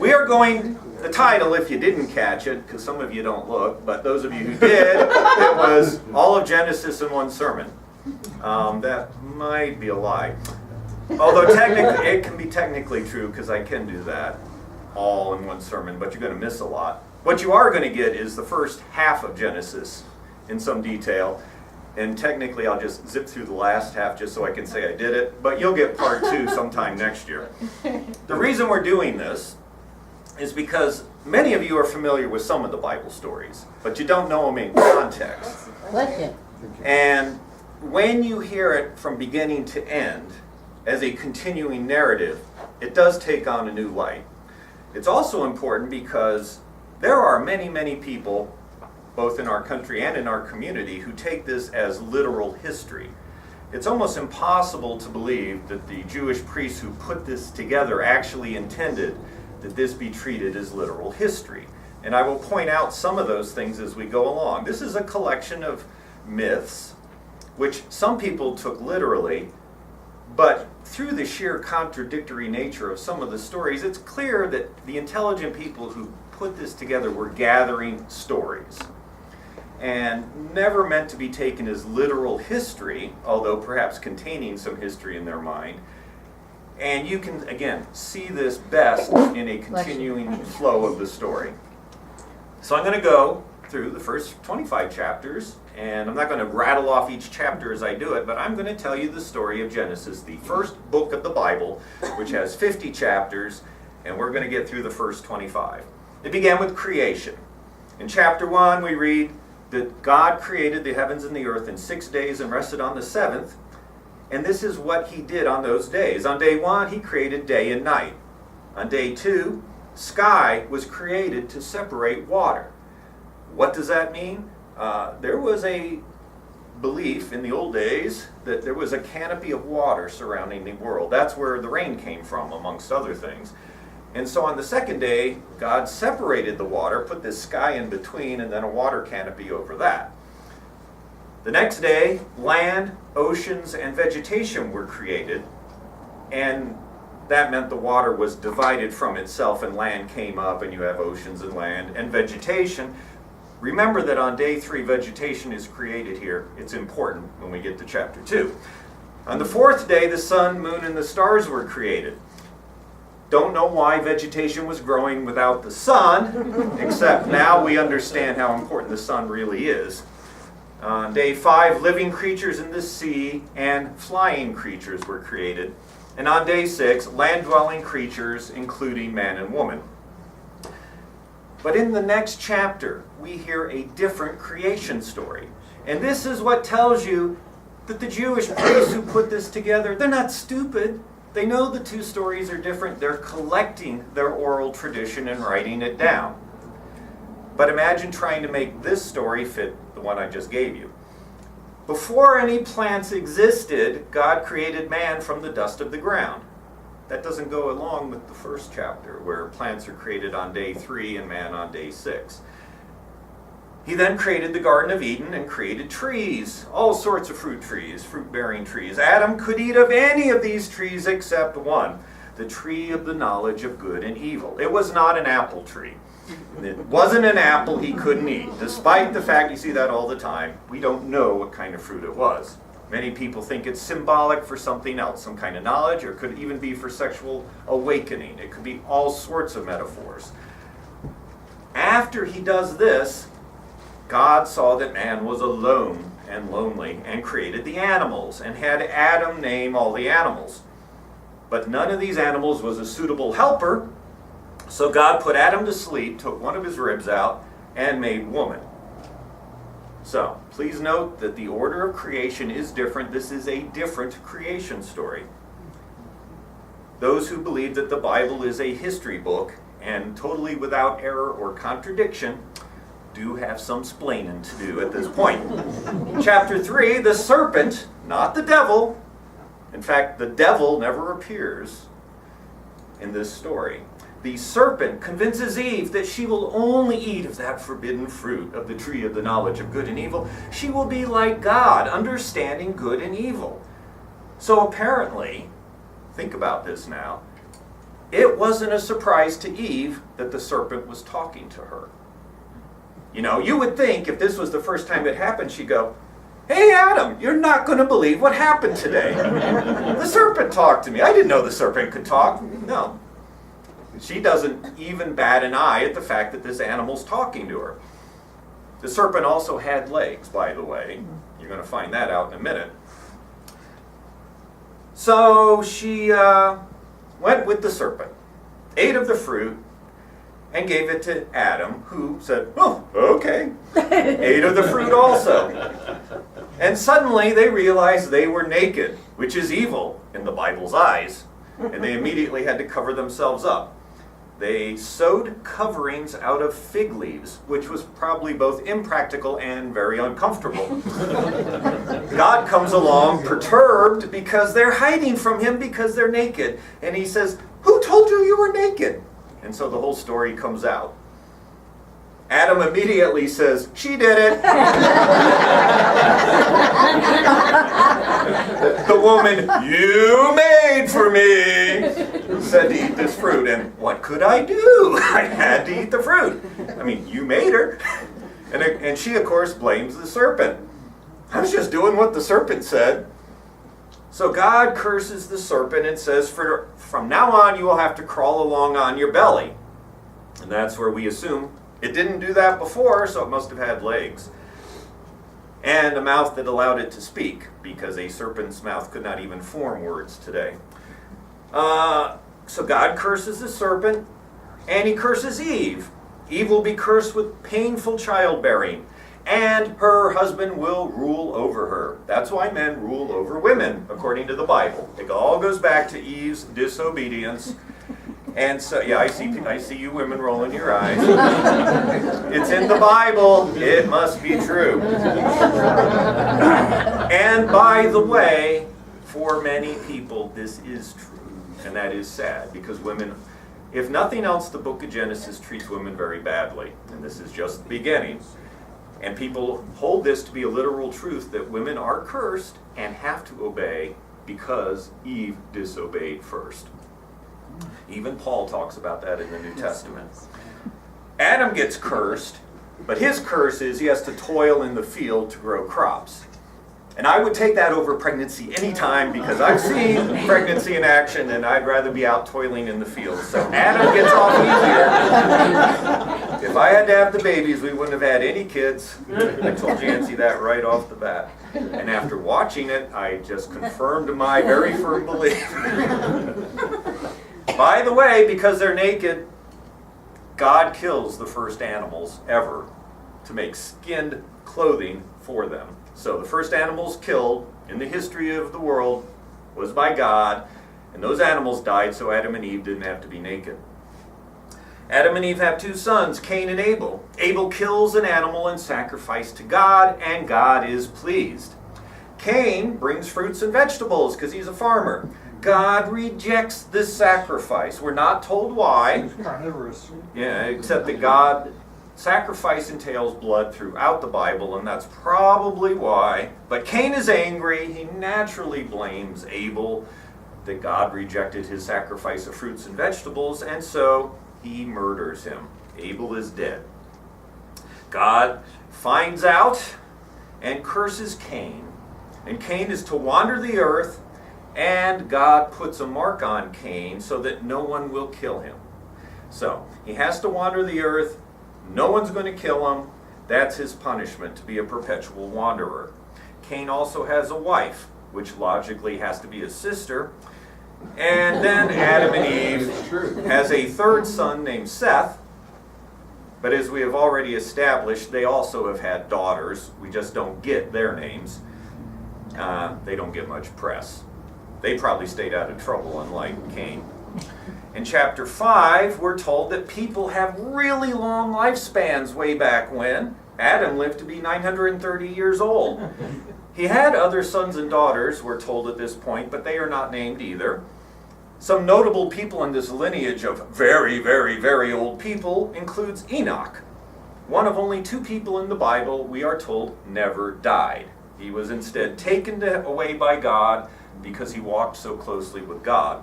We are going, the title, if you didn't catch it, because some of you don't look, but those of you who did, it was all of Genesis in one sermon. That might be a lie. Although technically, it can be technically true, because I can do that all in one sermon, but you're going to miss a lot. What you are going to get is the first half of Genesis in some detail, and technically I'll just zip through the last half just so I can say I did it, but you'll get part 2 sometime next year. The reason we're doing this is because many of you are familiar with some of the Bible stories, but you don't know them in context. And when you hear it from beginning to end as a continuing narrative, it does take on a new light. It's also important because there are many, many people, both in our country and in our community, who take this as literal history. It's almost impossible to believe that the Jewish priests who put this together actually intended that this be treated as literal history. And I will point out some of those things as we go along. This is a collection of myths, which some people took literally, but through the sheer contradictory nature of some of the stories, it's clear that the intelligent people who put this together were gathering stories, and never meant to be taken as literal history, although perhaps containing some history in their mind. And you can, again, see this best in a continuing flow of the story. So I'm going to go through the first 25 chapters, and I'm not going to rattle off each chapter as I do it, but I'm going to tell you the story of Genesis, the first book of the Bible, which has 50 chapters, and we're going to get through the first 25. It began with creation. In chapter 1, we read that God created the heavens and the earth in 6 days and rested on the seventh. And this is what he did on those days. On day 1, he created day and night. On day 2, sky was created to separate water. What does that mean? There was a belief in the old days that there was a canopy of water surrounding the world. That's where the rain came from, amongst other things. And so on the second day, God separated the water, put this sky in between, and then a water canopy over that. The next day, land, oceans, and vegetation were created, and that meant the water was divided from itself, and land came up, and you have oceans and land and vegetation. Remember that on day 3, vegetation is created here. It's important when we get to chapter 2. On the 4th day, the sun, moon, and the stars were created. Don't know why vegetation was growing without the sun, except now we understand how important the sun really is. On day 5, living creatures in the sea and flying creatures were created. And on day 6, land-dwelling creatures, including man and woman. But in the next chapter, we hear a different creation story. And this is what tells you that the Jewish priests who put this together, they're not stupid. They know the 2 stories are different. They're collecting their oral tradition and writing it down. But imagine trying to make this story fit the one I just gave you. Before any plants existed, God created man from the dust of the ground. That doesn't go along with the first chapter, where plants are created on day 3 and man on day 6. He then created the Garden of Eden and created trees, all sorts of fruit trees, fruit-bearing trees. Adam could eat of any of these trees except one, the tree of the knowledge of good and evil. It was not an apple tree. It wasn't an apple he couldn't eat, despite the fact, you see that all the time, we don't know what kind of fruit it was. Many people think it's symbolic for something else, some kind of knowledge, or it could even be for sexual awakening. It could be all sorts of metaphors. After he does this, God saw that man was alone and lonely and created the animals and had Adam name all the animals. But none of these animals was a suitable helper, so God put Adam to sleep, took one of his ribs out, and made woman. So, please note that the order of creation is different. This is a different creation story. Those who believe that the Bible is a history book and totally without error or contradiction do have some splaining to do at this point. Chapter 3, the serpent, not the devil. In fact, the devil never appears in this story. The serpent convinces Eve that she will only eat of that forbidden fruit of the tree of the knowledge of good and evil. She will be like God, understanding good and evil. So apparently, think about this now, it wasn't a surprise to Eve that the serpent was talking to her. You know, you would think if this was the first time it happened, she'd go, "Hey Adam, you're not going to believe what happened today. The serpent talked to me. I didn't know the serpent could talk." No. She doesn't even bat an eye at the fact that this animal's talking to her. The serpent also had legs, by the way. You're going to find that out in a minute. So she went with the serpent, ate of the fruit, and gave it to Adam, who said, "Oh, okay." Ate of the fruit also. And suddenly they realized they were naked, which is evil in the Bible's eyes, and they immediately had to cover themselves up. They sewed coverings out of fig leaves, which was probably both impractical and very uncomfortable. God comes along perturbed because they're hiding from him because they're naked. And he says, "Who told you you were naked?" And so the whole story comes out. Adam immediately says, "She did it." The woman you made for me said to eat this fruit. And what could I do? I had to eat the fruit. I mean, you made her. And she, of course, blames the serpent. "I was just doing what the serpent said." So God curses the serpent and says, from now on, you will have to crawl along on your belly. And that's where we assume it didn't do that before, so it must have had legs. And a mouth that allowed it to speak, because a serpent's mouth could not even form words today. So God curses the serpent, and he curses Eve. Eve will be cursed with painful childbearing, and her husband will rule over her. That's why men rule over women, according to the Bible. It all goes back to Eve's disobedience. And so, yeah, I see you women rolling your eyes. It's in the Bible. It must be true. And by the way, for many people, this is true. And that is sad, because women, if nothing else, the book of Genesis treats women very badly. And this is just the beginning. And people hold this to be a literal truth, that women are cursed and have to obey because Eve disobeyed first. Even Paul talks about that in the New Testament. Adam gets cursed, but his curse is he has to toil in the field to grow crops. And I would take that over pregnancy anytime, because I've seen pregnancy in action and I'd rather be out toiling in the field. So Adam gets off easier. If I had to have the babies, we wouldn't have had any kids. I told Jancy that right off the bat. And after watching it, I just confirmed my very firm belief. By the way, because they're naked, God kills the first animals ever to make skinned clothing for them. So the first animals killed in the history of the world was by God, and those animals died so Adam and Eve didn't have to be naked. Adam and Eve have two sons, Cain and Abel. Abel kills an animal in sacrifice to God, and God is pleased. Cain brings fruits and vegetables because he's a farmer. God rejects this sacrifice. We're not told why. He's carnivorous. Yeah, except that sacrifice entails blood throughout the Bible, and that's probably why. But Cain is angry. He naturally blames Abel that God rejected his sacrifice of fruits and vegetables, and so he murders him. Abel is dead. God finds out and curses Cain. And Cain is to wander the earth, and God puts a mark on Cain so that no one will kill him. So he has to wander the earth. No one's going to kill him. That's his punishment, to be a perpetual wanderer. Cain also has a wife, which logically has to be his sister. And then Adam and Eve has a third son named Seth. But as we have already established, they also have had daughters. We just don't get their names. They don't get much press. They probably stayed out of trouble, unlike Cain. In chapter 5, we're told that people have really long lifespans way back when. Adam lived to be 930 years old. He had other sons and daughters, we're told at this point, but they are not named either. Some notable people in this lineage of very, very, very old people includes Enoch. One of only two people in the Bible, we are told, never died. He was instead taken away by God because he walked so closely with God.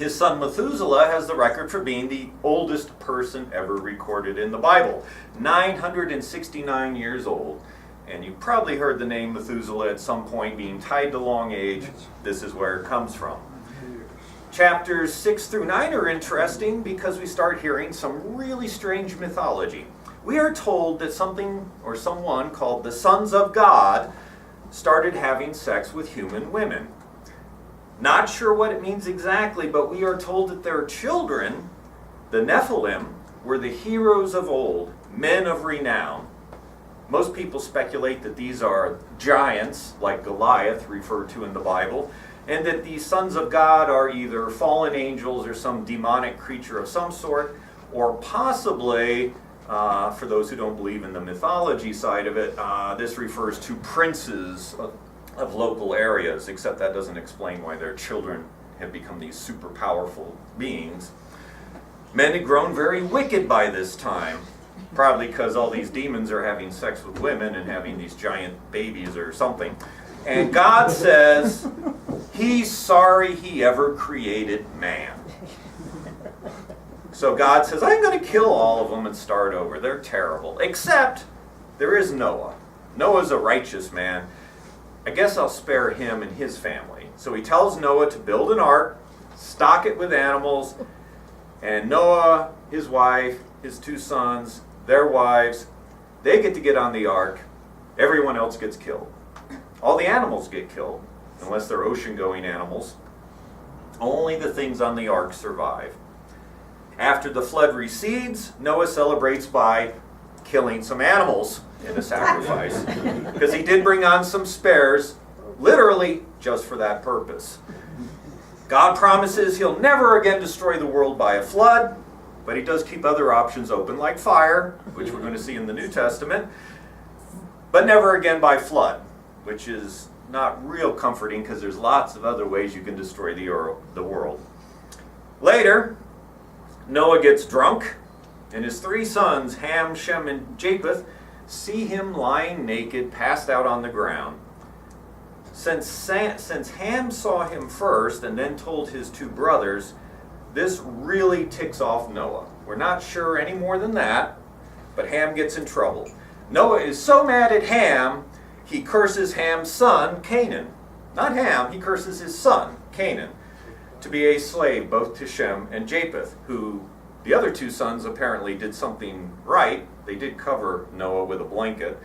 His son Methuselah has the record for being the oldest person ever recorded in the Bible, 969 years old. And you probably heard the name Methuselah at some point being tied to long age. This is where it comes from. Chapters 6 through 9 are interesting because we start hearing some really strange mythology. We are told that something or someone called the sons of God started having sex with human women. Not sure what it means exactly, but we are told that their children, the Nephilim, were the heroes of old, men of renown. Most people speculate that these are giants, like Goliath, referred to in the Bible, and that these sons of God are either fallen angels or some demonic creature of some sort, or possibly, for those who don't believe in the mythology side of it, this refers to princes of local areas, except that doesn't explain why their children have become these super powerful beings. Men had grown very wicked by this time, probably because all these demons are having sex with women and having these giant babies or something. And God says he's sorry he ever created man. So God says, I'm going to kill all of them and start over. They're terrible. Except there is Noah. Noah's a righteous man. I guess I'll spare him and his family. So he tells Noah to build an ark, stock it with animals, and Noah, his wife, his 2 sons, their wives, they get on the ark. Everyone else gets killed. All the animals get killed, unless they're ocean-going animals. Only the things on the ark survive. After the flood recedes, Noah celebrates by killing some animals in a sacrifice, because he did bring on some spares, literally just for that purpose. God promises he'll never again destroy the world by a flood, but he does keep other options open, like fire, which we're going to see in the New Testament, but never again by flood, which is not real comforting because there's lots of other ways you can destroy the world. Later, Noah gets drunk, and his 3 sons, Ham, Shem, and Japheth, see him lying naked, passed out on the ground. Since Ham saw him first and then told his 2 brothers, this really ticks off Noah. We're not sure any more than that, but Ham gets in trouble. Noah is so mad at Ham, he curses Ham's son, Canaan. Not Ham, he curses his son, Canaan, to be a slave both to Shem and Japheth, who the other 2 sons apparently did something right. They did cover Noah with a blanket,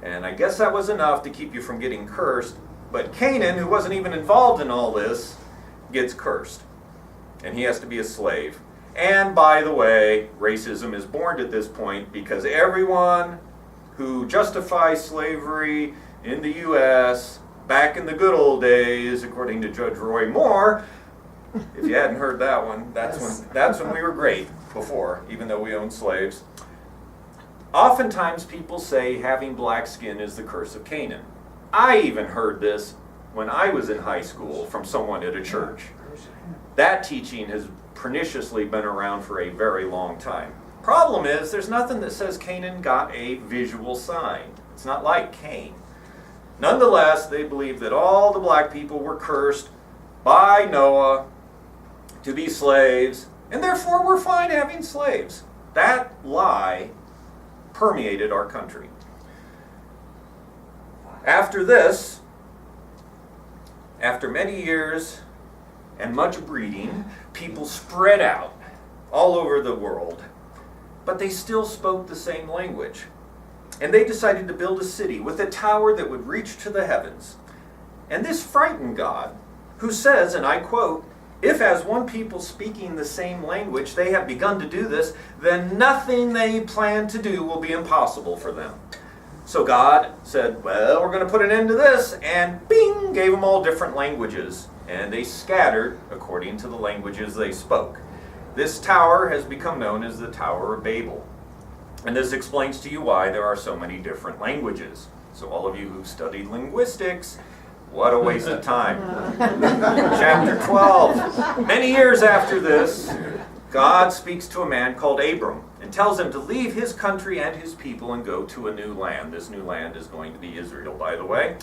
and I guess that was enough to keep you from getting cursed. But Canaan, who wasn't even involved in all this, gets cursed, and he has to be a slave. And by the way, racism is born at this point, because everyone who justifies slavery in the U.S. back in the good old days, according to Judge Roy Moore, if you hadn't heard that one, that's when we were great before, even though we owned slaves. Oftentimes people say having black skin is the curse of Canaan. I even heard this when I was in high school from someone at a church. That teaching has perniciously been around for a very long time. Problem is, there's nothing that says Canaan got a visual sign. It's not like Cain. Nonetheless, they believe that all the black people were cursed by Noah to be slaves, and therefore we're fine having slaves. That lie permeated our country. After this, after many years and much breeding, people spread out all over the world, but they still spoke the same language. And they decided to build a city with a tower that would reach to the heavens. And this frightened God, who says, and I quote, "If as one people speaking the same language they have begun to do this, then nothing they plan to do will be impossible for them." So God said, well, we're going to put an end to this, and bing, gave them all different languages. And they scattered according to the languages they spoke. This tower has become known as the Tower of Babel. And this explains to you why there are so many different languages. So all of you who've studied linguistics, what a waste of time. Chapter 12. Many years after this, God speaks to a man called Abram and tells him to leave his country and his people and go to a new land. This new land is going to be Israel, by the way.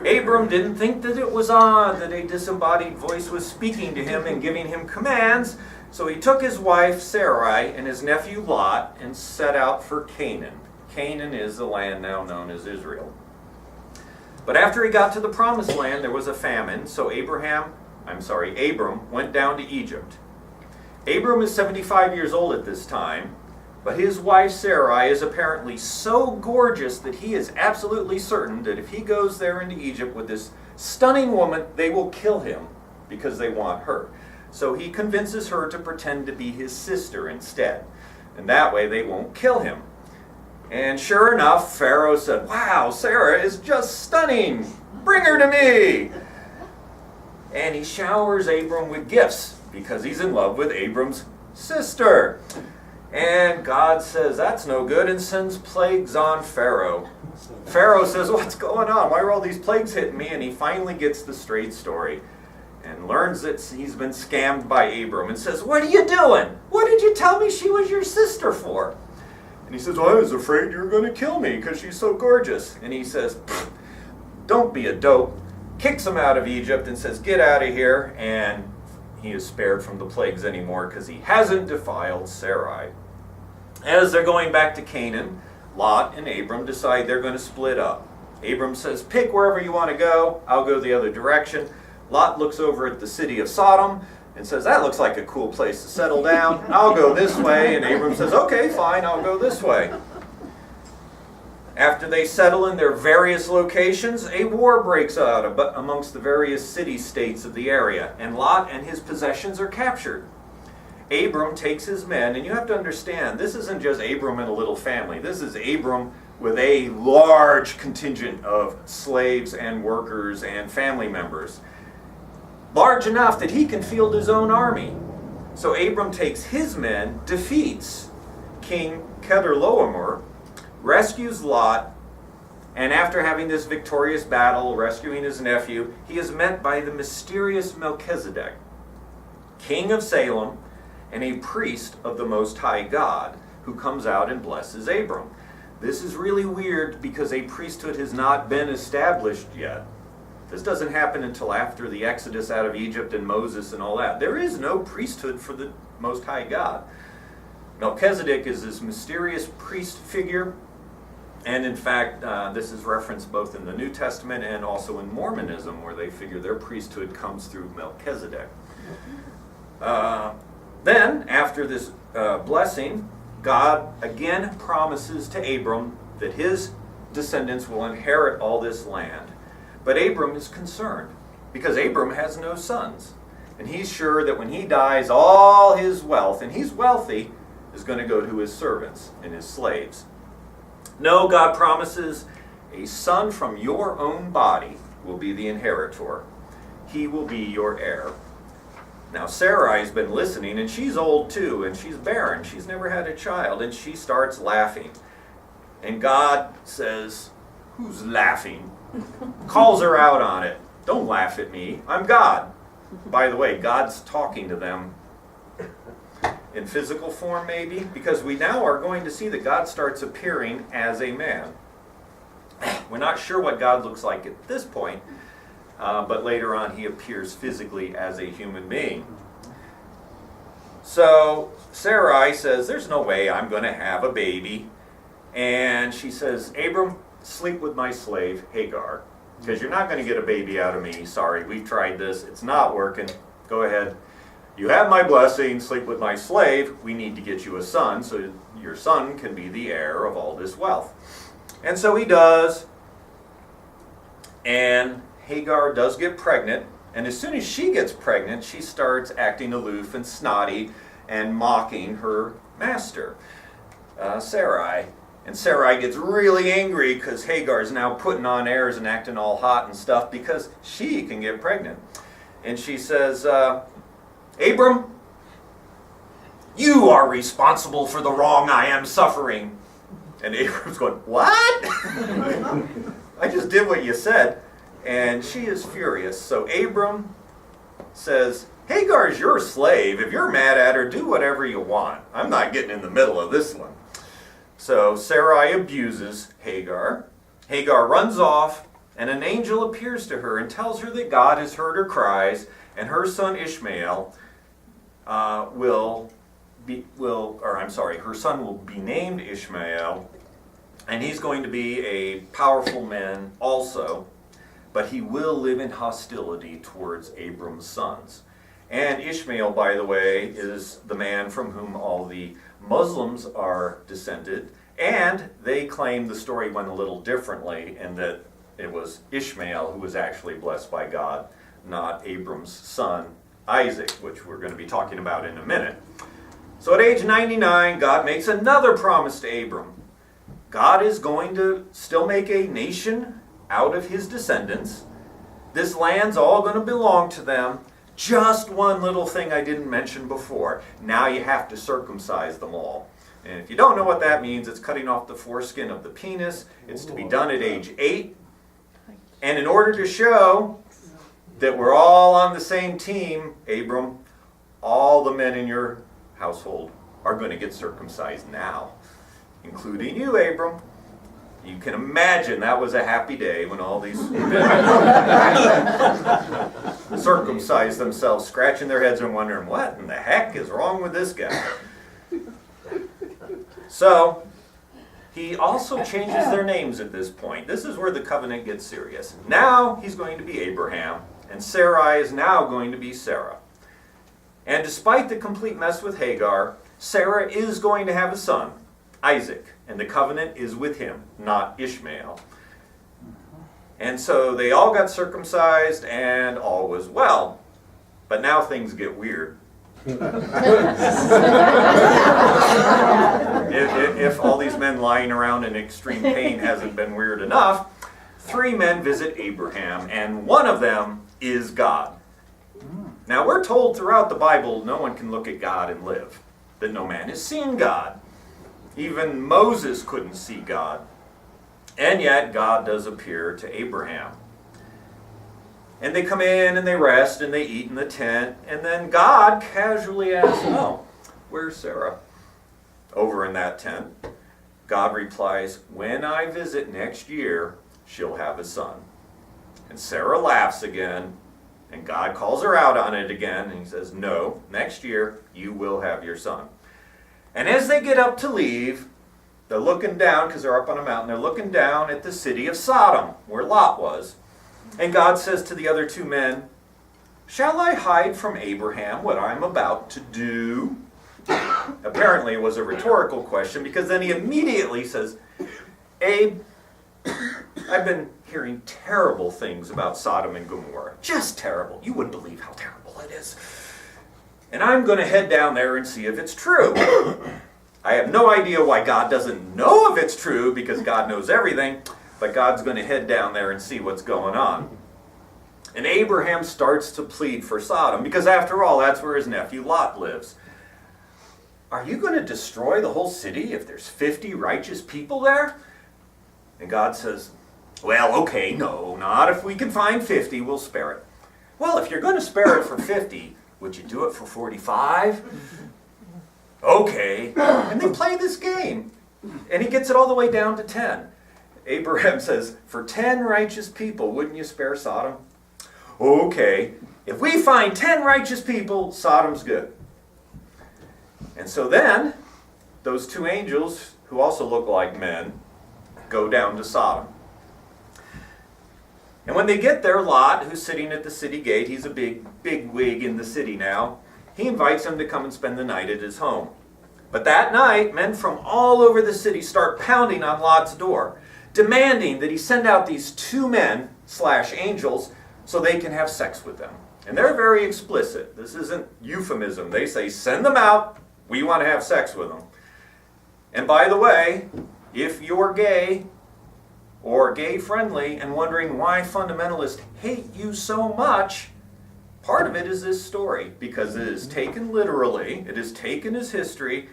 Abram didn't think that it was odd that a disembodied voice was speaking to him and giving him commands, so he took his wife Sarai and his nephew Lot and set out for Canaan. Canaan is the land now known as Israel. But after he got to the promised land, there was a famine, so Abram went down to Egypt. Abram is 75 years old at this time, but his wife Sarai is apparently so gorgeous that he is absolutely certain that if he goes there into Egypt with this stunning woman, they will kill him because they want her. So he convinces her to pretend to be his sister instead, and that way they won't kill him. And sure enough, Pharaoh said, "Wow, Sarah is just stunning. Bring her to me." And he showers Abram with gifts because he's in love with Abram's sister. And God says, that's no good, and sends plagues on Pharaoh. Pharaoh says, what's going on? Why are all these plagues hitting me? And he finally gets the straight story and learns that he's been scammed by Abram and says, what are you doing? What did you tell me she was your sister for? And he says, well, I was afraid you were going to kill me because she's so gorgeous. And he says, don't be a dope. Kicks him out of Egypt and says, get out of here. And he is spared from the plagues anymore because he hasn't defiled Sarai. As they're going back to Canaan, Lot and Abram decide they're going to split up. Abram says, pick wherever you want to go. I'll go the other direction. Lot looks over at the city of Sodom and says, that looks like a cool place to settle down. I'll go this way. And Abram says, okay, fine, I'll go this way. After they settle in their various locations, a war breaks out amongst the various city-states of the area, and Lot and his possessions are captured. Abram takes his men, and you have to understand, this isn't just Abram and a little family. This is Abram with a large contingent of slaves and workers and family members. Large enough that he can field his own army. So Abram takes his men, defeats King Chedorlaomer, rescues Lot, and after having this victorious battle, rescuing his nephew, he is met by the mysterious Melchizedek, king of Salem, and a priest of the Most High God, who comes out and blesses Abram. This is really weird because a priesthood has not been established yet. This doesn't happen until after the Exodus out of Egypt and Moses and all that. There is no priesthood for the Most High God. Melchizedek is this mysterious priest figure, and in fact, this is referenced both in the New Testament and also in Mormonism, where they figure their priesthood comes through Melchizedek. Then, after this blessing, God again promises to Abram that his descendants will inherit all this land. But Abram is concerned because Abram has no sons. And he's sure that when he dies, all his wealth, and he's wealthy, is going to go to his servants and his slaves. No, God promises a son from your own body will be the inheritor. He will be your heir. Now Sarai's been listening, and she's old too, and she's barren. She's never had a child, and she starts laughing. And God says, who's laughing? Calls her out on it. Don't laugh at me. I'm God. By the way, God's talking to them in physical form maybe, because we now are going to see that God starts appearing as a man. We're not sure what God looks like at this point, but later on he appears physically as a human being. So Sarai says, there's no way I'm going to have a baby. And she says, Abram, sleep with my slave Hagar, because you're not going to get a baby out of me. Sorry, we've tried this. It's not working. Go ahead. You have my blessing. Sleep with my slave. We need to get you a son so your son can be the heir of all this wealth. And so he does. And Hagar does get pregnant. And as soon as she gets pregnant, she starts acting aloof and snotty and mocking her master, Sarai. And Sarai gets really angry because Hagar's now putting on airs and acting all hot and stuff because she can get pregnant. And she says, Abram, you are responsible for the wrong I am suffering. And Abram's going, what? I just did what you said. And she is furious. So Abram says, Hagar's your slave. If you're mad at her, do whatever you want. I'm not getting in the middle of this one. So Sarai abuses Hagar. Hagar runs off, and an angel appears to her and tells her that God has heard her cries, and her son Ishmael her son will be named Ishmael, and he's going to be a powerful man also, but he will live in hostility towards Abram's sons. And Ishmael, by the way, is the man from whom all the Muslims are descended, and they claim the story went a little differently, and that it was Ishmael who was actually blessed by God, not Abram's son Isaac, which we're going to be talking about in a minute. So at age 99, God makes another promise to Abram. God is going to still make a nation out of his descendants. This land's all going to belong to them. Just one little thing I didn't mention before. Now you have to circumcise them all. And if you don't know what that means, it's cutting off the foreskin of the penis. It's to be done at age 8. And in order to show that we're all on the same team, Abram, all the men in your household are going to get circumcised now, including you, Abram. You can imagine that was a happy day when all these men circumcised themselves, scratching their heads and wondering, what in the heck is wrong with this guy? So, he also changes their names at this point. This is where the covenant gets serious. Now he's going to be Abraham, and Sarai is now going to be Sarah. And despite the complete mess with Hagar, Sarah is going to have a son, Isaac, and the covenant is with him, not Ishmael. And so they all got circumcised and all was well. But now things get weird. If all these men lying around in extreme pain hasn't been weird enough, 3 men visit Abraham, and one of them is God. Now we're told throughout the Bible no one can look at God and live, that no man has seen God. Even Moses couldn't see God. And yet God does appear to Abraham. And they come in and they rest and they eat in the tent, and then God casually asks, oh, where's Sarah? Over in that tent. God replies, when I visit next year, she'll have a son. And Sarah laughs again, and God calls her out on it again, and he says, no, next year you will have your son. And as they get up to leave, they're looking down, because they're up on a mountain, they're looking down at the city of Sodom, where Lot was. And God says to the other 2 men, shall I hide from Abraham what I'm about to do? Apparently it was a rhetorical question, because then he immediately says, Abe, I've been hearing terrible things about Sodom and Gomorrah. Just terrible. You wouldn't believe how terrible it is. And I'm going to head down there and see if it's true. I have no idea why God doesn't know if it's true, because God knows everything, but God's going to head down there and see what's going on. And Abraham starts to plead for Sodom, because after all, that's where his nephew Lot lives. Are you going to destroy the whole city if there's 50 righteous people there? And God says, well, okay, no, not if we can find 50, we'll spare it. Well, if you're going to spare it for 50, would you do it for 45? Okay. And they play this game. And he gets it all the way down to 10. Abraham says, for 10 righteous people, wouldn't you spare Sodom? Okay. If we find 10 righteous people, Sodom's good. And so then, those 2 angels, who also look like men, go down to Sodom. And when they get there, Lot, who's sitting at the city gate, he's a big wig in the city now, he invites them to come and spend the night at his home. But that night, men from all over the city start pounding on Lot's door, demanding that he send out these 2 men / angels so they can have sex with them. And they're very explicit. This isn't euphemism. They say, send them out. We want to have sex with them. And by the way, if you're gay or gay friendly and wondering why fundamentalists hate you so much, part of it is this story, because it is taken literally, it is taken as history,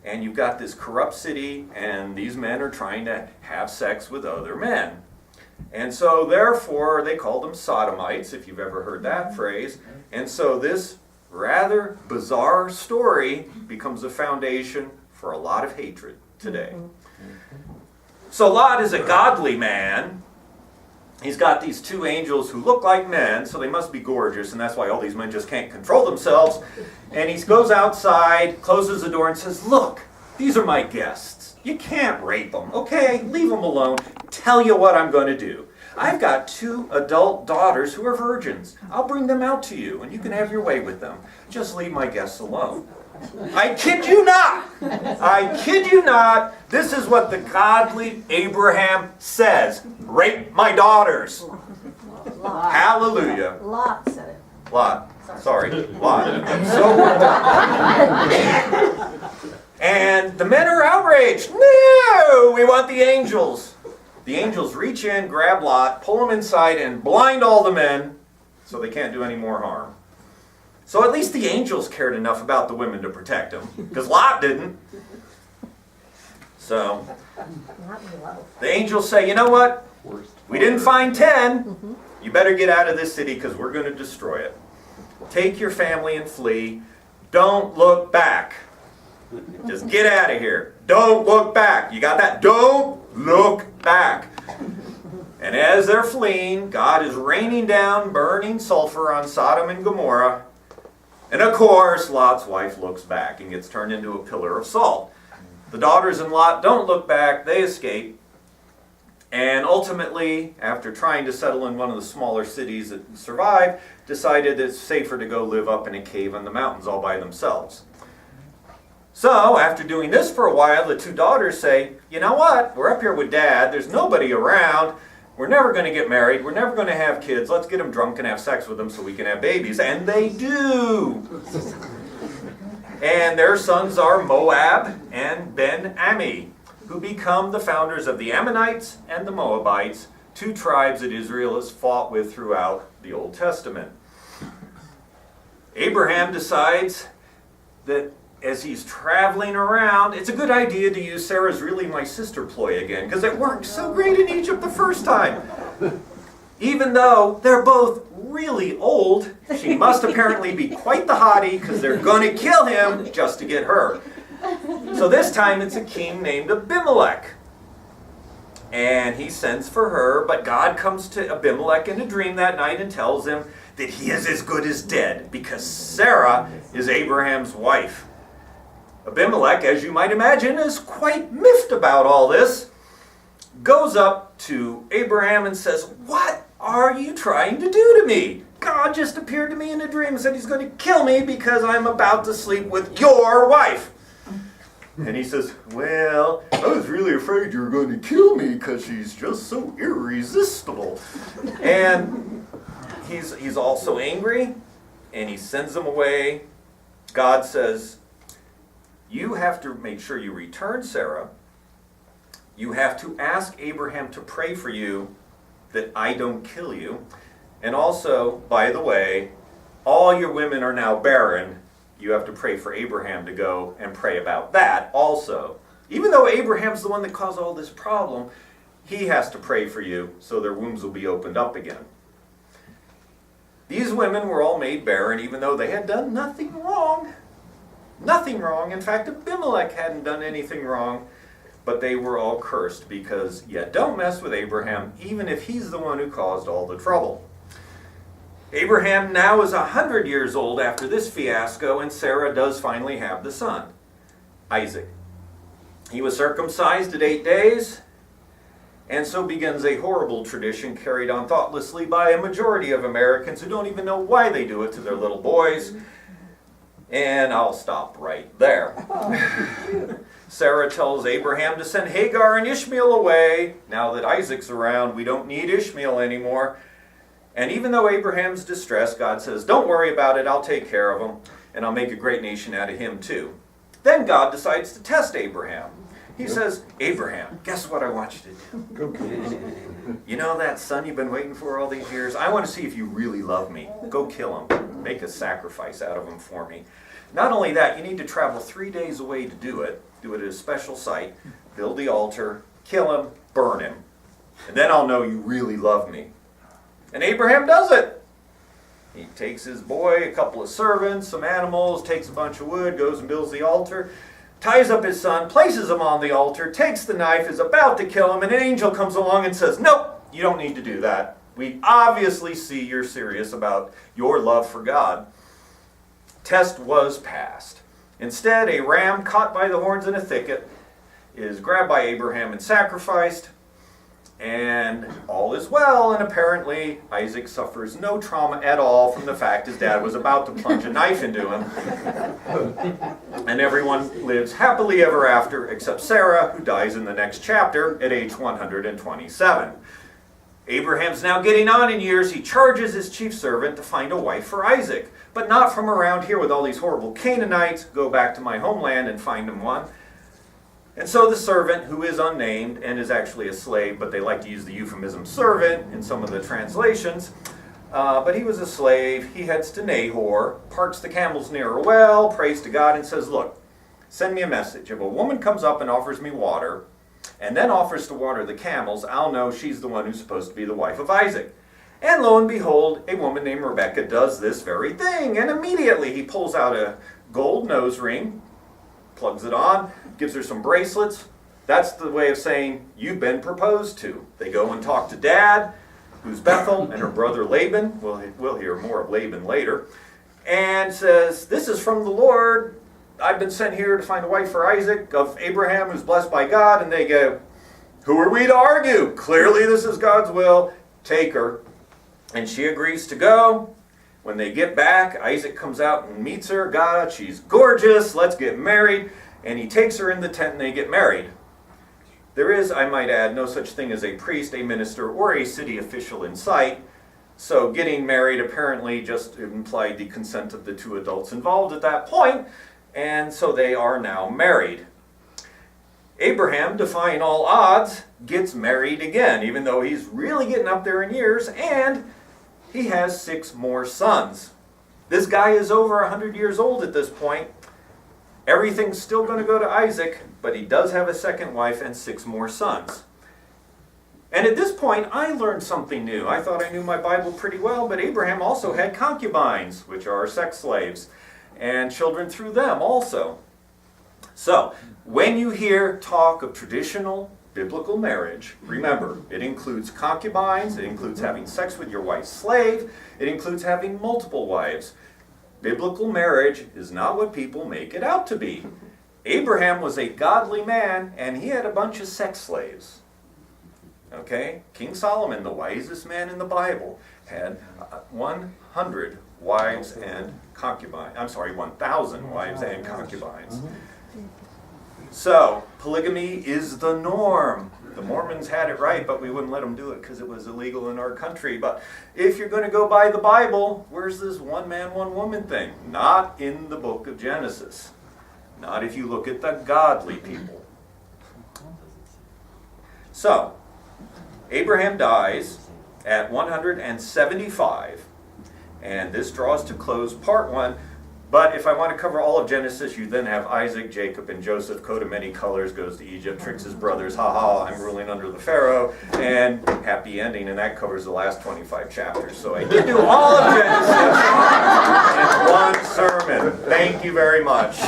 and you've got this corrupt city, and these men are trying to have sex with other men. And so therefore, they called them sodomites, if you've ever heard that phrase. And so this rather bizarre story becomes a foundation for a lot of hatred today. So Lot is a godly man. He's got these two angels who look like men, so they must be gorgeous, and that's why all these men just can't control themselves. And he goes outside, closes the door, and says, "Look, these are my guests. You can't rape them, okay? Leave them alone. Tell you what I'm going to do. I've got 2 adult daughters who are virgins. I'll bring them out to you, and you can have your way with them. Just leave my guests alone." I kid you not. I kid you not. This is what the godly Abraham says. "Rape my daughters." Lot. Hallelujah. Lot said it. Lot. Sorry. Lot. I'm so worked up. And the men are outraged. "No, we want the angels." The angels reach in, grab Lot, pull him inside, and blind all the men so they can't do any more harm. So at least the angels cared enough about the women to protect him, because Lot didn't. So the angels say, "You know what? We didn't find 10. You better get out of this city because we're going to destroy it. Take your family and flee. Don't look back. Just get out of here. Don't look back." You got that? Don't look back. And as they're fleeing, God is raining down burning sulfur on Sodom and Gomorrah. And of course, Lot's wife looks back and gets turned into a pillar of salt. The daughters in Lot don't look back. They escape. And ultimately, after trying to settle in one of the smaller cities that survived, decided it's safer to go live up in a cave in the mountains all by themselves. So, after doing this for a while, the 2 daughters say, "You know what? We're up here with Dad. There's nobody around. We're never going to get married. We're never going to have kids. Let's get them drunk and have sex with them so we can have babies." And they do. And their sons are Moab and Ben-Ammi, who become the founders of the Ammonites and the Moabites, 2 tribes that Israel has fought with throughout the Old Testament. Abraham decides that as he's traveling around, it's a good idea to use Sarah's "really my sister" ploy again, because it worked so great in Egypt the first time. Even though they're both really old, she must apparently be quite the hottie, because they're going to kill him just to get her. So this time it's a king named Abimelech. And he sends for her, but God comes to Abimelech in a dream that night and tells him that he is as good as dead, because Sarah is Abraham's wife. Abimelech, as you might imagine, is quite miffed about all this, goes up to Abraham and says, "What are you trying to do to me? God just appeared to me in a dream and said he's going to kill me because I'm about to sleep with your wife." And he says, "Well, I was really afraid you were going to kill me because she's just so irresistible." And he's also angry, and he sends him away. God says, "You have to make sure you return Sarah. You have to ask Abraham to pray for you that I don't kill you. And also, by the way, all your women are now barren. You have to pray for Abraham to go and pray about that also." Even though Abraham's the one that caused all this problem, he has to pray for you so their wombs will be opened up again. These women were all made barren even though they had done nothing wrong. Nothing wrong. In fact, Abimelech hadn't done anything wrong, but they were all cursed because you don't mess with Abraham, even if he's the one who caused all the trouble. Abraham now is 100 years old after this fiasco, and Sarah does finally have the son, Isaac. He was circumcised at 8 days, and so begins a horrible tradition carried on thoughtlessly by a majority of Americans who don't even know why they do it to their little boys. And I'll stop right there. Sarah tells Abraham to send Hagar and Ishmael away. Now that Isaac's around, we don't need Ishmael anymore. And even though Abraham's distressed, God says, "Don't worry about it, I'll take care of him, and I'll make a great nation out of him too." Then God decides to test Abraham. He says, "Abraham, guess what I want you to do? You know that son you've been waiting for all these years? I want to see if you really love me. Go kill him. Make a sacrifice out of him for me. Not only that, you need to travel 3 days away to do it. Do it at a special site. Build the altar. Kill him. Burn him. And then I'll know you really love me." And Abraham does it. He takes his boy, a couple of servants, some animals, takes a bunch of wood, goes and builds the altar, ties up his son, places him on the altar, takes the knife, is about to kill him, and an angel comes along and says, "Nope, you don't need to do that. We obviously see you're serious about your love for God." Test was passed. Instead, a ram caught by the horns in a thicket is grabbed by Abraham and sacrificed, and all is well, and apparently Isaac suffers no trauma at all from the fact his dad was about to plunge a knife into him. And everyone lives happily ever after except Sarah, who dies in the next chapter at age 127. Abraham's now getting on in years. He charges his chief servant to find a wife for Isaac, but not from around here with all these horrible Canaanites. Go back to my homeland and find him one. And so the servant, who is unnamed and is actually a slave, but they like to use the euphemism servant in some of the translations, but he was a slave. He heads to Nahor, parks the camels near a well, prays to God, and says, "Look, send me a message. If a woman comes up and offers me water, and then offers to water the camels, I'll know she's the one who's supposed to be the wife of Isaac." And lo and behold, a woman named Rebecca does this very thing, and immediately he pulls out a gold nose ring, plugs it on, gives her some bracelets. That's the way of saying, "You've been proposed to." They go and talk to Dad, who's Bethel, and her brother Laban. We'll hear more of Laban later. And says, "This is from the Lord. I've been sent here to find a wife for Isaac of Abraham, who's blessed by God." And they go, "Who are we to argue? Clearly this is God's will. Take her." And she agrees to go. When they get back, Isaac comes out and meets her. "God, she's gorgeous. Let's get married." And he takes her in the tent and they get married. There is, I might add, no such thing as a priest, a minister, or a city official in sight. So getting married apparently just implied the consent of the two adults involved at that point. And so they are now married. Abraham, defying all odds, gets married again, even though he's really getting up there in years, and he has 6 more sons. This guy is over 100 years old at this point. Everything's still going to go to Isaac, but he does have a second wife and 6 more sons. And at this point, I learned something new. I thought I knew my Bible pretty well, but Abraham also had concubines, which are sex slaves, and children through them also. So, when you hear talk of traditional biblical marriage, remember, it includes concubines, it includes having sex with your wife's slave, it includes having multiple wives. Biblical marriage is not what people make it out to be. Abraham was a godly man, and he had a bunch of sex slaves. Okay? King Solomon, the wisest man in the Bible, had 100 wives and concubines. 1,000 wives and concubines. So, polygamy is the norm. The Mormons had it right, but we wouldn't let them do it because it was illegal in our country. But if you're going to go by the Bible, where's this one man, one woman thing? Not in the book of Genesis. Not if you look at the godly people. So, Abraham dies at 175, and this draws to close part 1. But if I want to cover all of Genesis, you then have Isaac, Jacob, and Joseph, coat of many colors, goes to Egypt, tricks his brothers, I'm ruling under the Pharaoh, and happy ending, and that covers the last 25 chapters. So I did do all of Genesis in one sermon. Thank you very much.